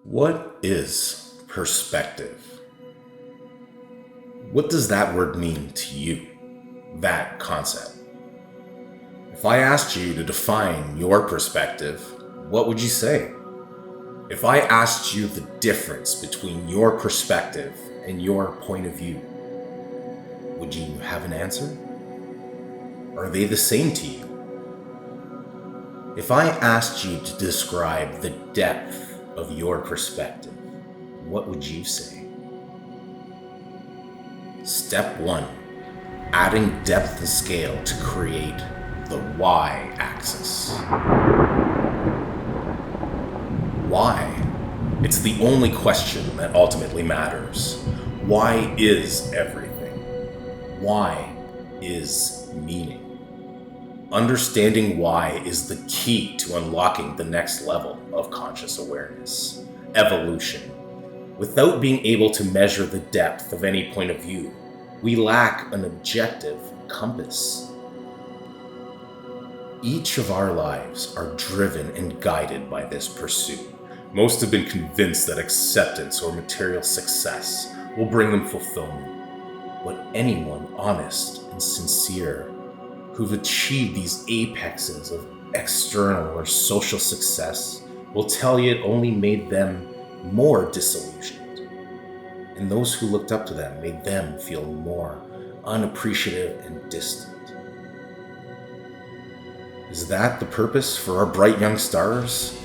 What is perspective? What does that word mean to you? That concept. If I asked you to define your perspective, what would you say? If I asked you the difference between your perspective and your point of view, would you have an answer? Are they the same to you? If I asked you to describe the depth of your perspective, what would you say? Step 1. Adding depth and scale to create the y-axis. Why? It's the only question that ultimately matters. Why is everything? Why is meaning? Understanding why is the key to unlocking the next level of conscious awareness, evolution. Without being able to measure the depth of any point of view, we lack an objective compass. Each of our lives are driven and guided by this pursuit. Most have been convinced that acceptance or material success will bring them fulfillment. But anyone honest and sincere who've achieved these apexes of external or social success will tell you it only made them more disillusioned. And those who looked up to them made them feel more unappreciative and distant. Is that the purpose for our bright young stars?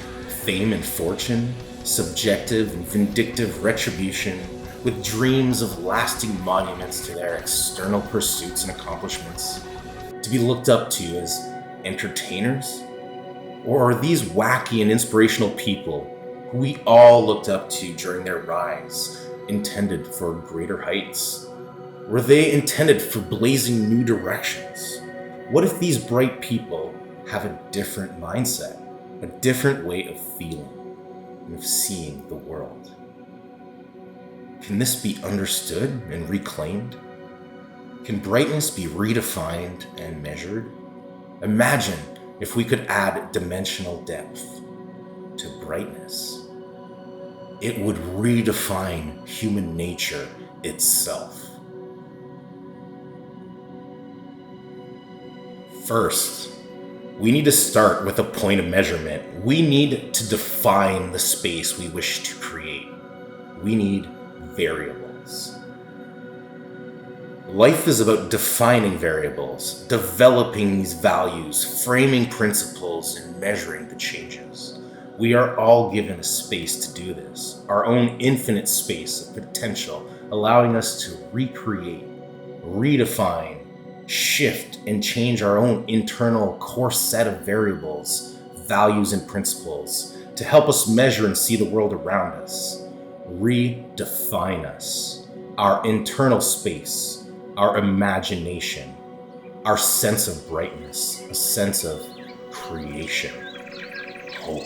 Fame and fortune, subjective and vindictive retribution, with dreams of lasting monuments to their external pursuits and accomplishments, to be looked up to as entertainers? Or are these wacky and inspirational people who we all looked up to during their rise intended for greater heights? Were they intended for blazing new directions? What if these bright people have a different mindset, a different way of feeling and of seeing the world? Can this be understood and reclaimed? Can brightness be redefined and measured? Imagine if we could add dimensional depth to brightness. It would redefine human nature itself. First, we need to start with a point of measurement. We need to define the space we wish to create. We need variables. Life is about defining variables, developing these values, framing principles, and measuring the changes. We are all given a space to do this, our own infinite space of potential, allowing us to recreate, redefine, shift, and change our own internal core set of variables, values, and principles to help us measure and see the world around us. Redefine us, our internal space, our imagination, our sense of brightness, a sense of creation, hope.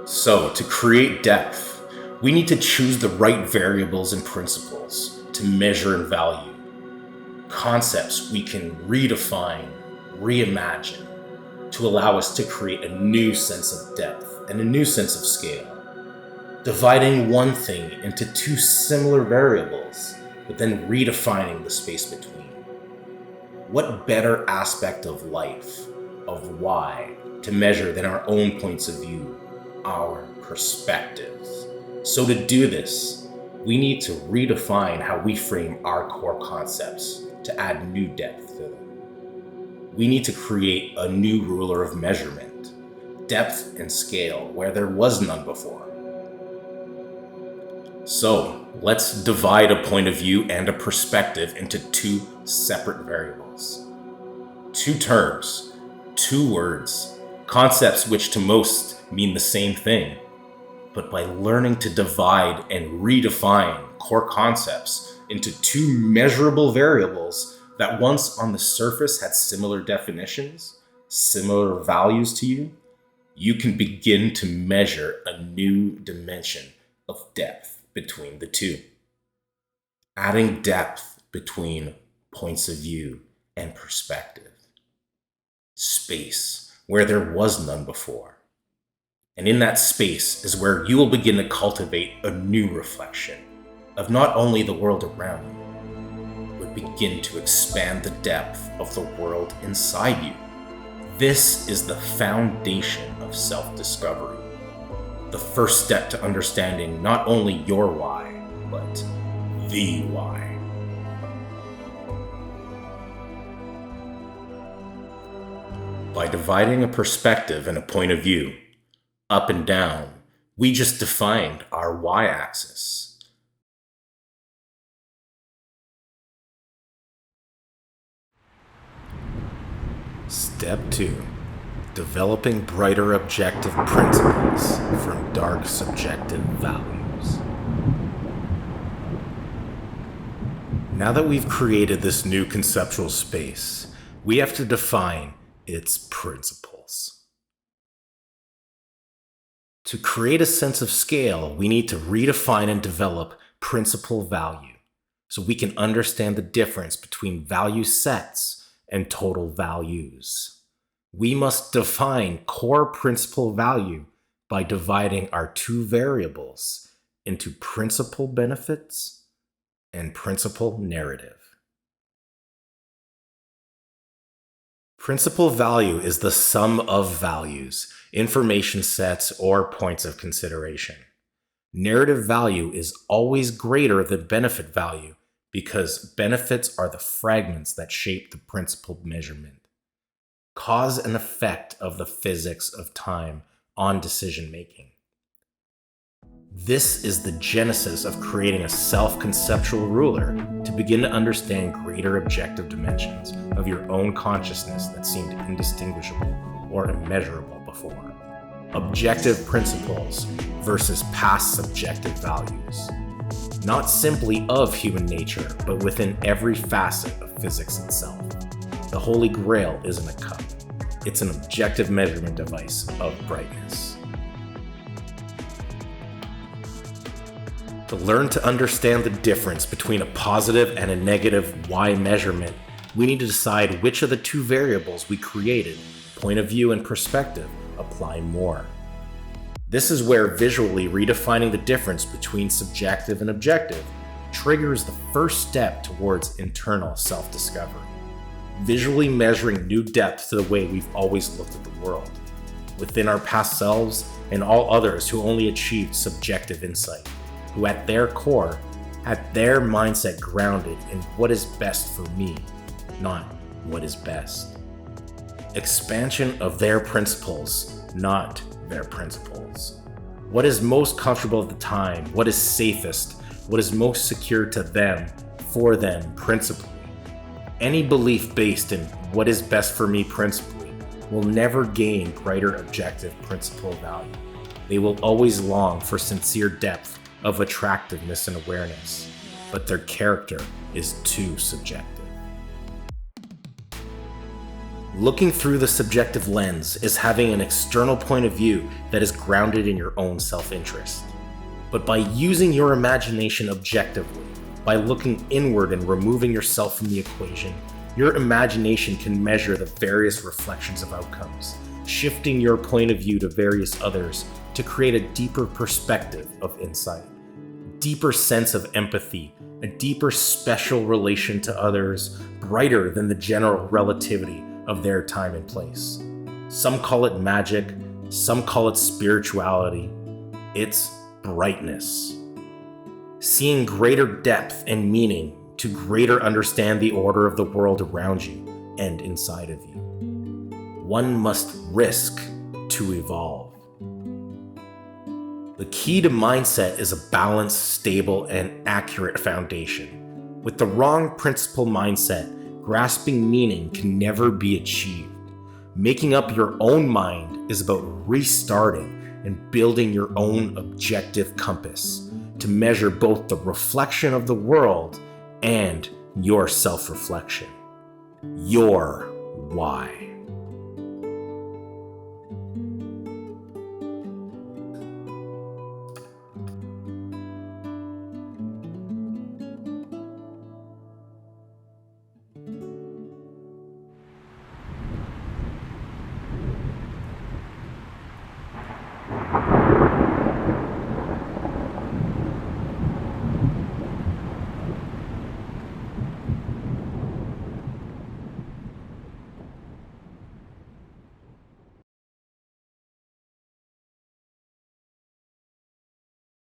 So, to create depth, we need to choose the right variables and principles to measure and value. Concepts we can redefine, reimagine, to allow us to create a new sense of depth and a new sense of scale. Dividing one thing into two similar variables, but then redefining the space between. What better aspect of life, of why, to measure than our own points of view, our perspectives? So to do this, we need to redefine how we frame our core concepts to add new depth to them. We need to create a new ruler of measurement, depth and scale where there was none before. So, let's divide a point of view and a perspective into two separate variables. Two terms, two words, concepts which to most mean the same thing. But by learning to divide and redefine core concepts into two measurable variables that once on the surface had similar definitions, similar values to you, you can begin to measure a new dimension of depth between the two. Adding depth between points of view and perspective. Space where there was none before. And in that space is where you will begin to cultivate a new reflection of not only the world around you, but begin to expand the depth of the world inside you. This is the foundation of self-discovery. The first step to understanding not only your why, but the why. By dividing a perspective and a point of view, up and down, we just defined our y-axis. Step 2. Developing brighter objective principles from dark subjective values. Now that we've created this new conceptual space, we have to define its principles. To create a sense of scale, we need to redefine and develop principal value so we can understand the difference between value sets and total values. We must define core principal value by dividing our two variables into principal benefits and principal narrative. Principal value is the sum of values, information sets, or points of consideration. Narrative value is always greater than benefit value because benefits are the fragments that shape the principal measurement. Cause and effect of the physics of time on decision making. This is the genesis of creating a self-conceptual ruler to begin to understand greater objective dimensions of your own consciousness that seemed indistinguishable or immeasurable before. Objective principles versus past subjective values. Not simply of human nature, but within every facet of physics itself. The Holy Grail isn't a cup. It's an objective measurement device of brightness. To learn to understand the difference between a positive and a negative Y measurement, we need to decide which of the two variables we created, point of view and perspective, apply more. This is where visually redefining the difference between subjective and objective triggers the first step towards internal self-discovery. Visually measuring new depth to the way we've always looked at the world, within our past selves and all others who only achieved subjective insight, who at their core had their mindset grounded in what is best for me, not what is best. Expansion of their principles, not their principles. What is most comfortable at the time, what is safest, what is most secure to them, for them, principally. Any belief based in what is best for me principally will never gain brighter objective principle value. They will always long for sincere depth of attractiveness and awareness, but their character is too subjective. Looking through the subjective lens is having an external point of view that is grounded in your own self-interest. But by using your imagination objectively, by looking inward and removing yourself from the equation, your imagination can measure the various reflections of outcomes, shifting your point of view to various others to create a deeper perspective of insight, a deeper sense of empathy, a deeper special relation to others, brighter than the general relativity of their time and place. Some call it magic, some call it spirituality. It's brightness. Seeing greater depth and meaning to greater understand the order of the world around you and inside of you. One must risk to evolve. The key to mindset is a balanced, stable, and accurate foundation. With the wrong principle mindset, grasping meaning can never be achieved. Making up your own mind is about restarting and building your own objective compass to measure both the reflection of the world and your self-reflection. Your why.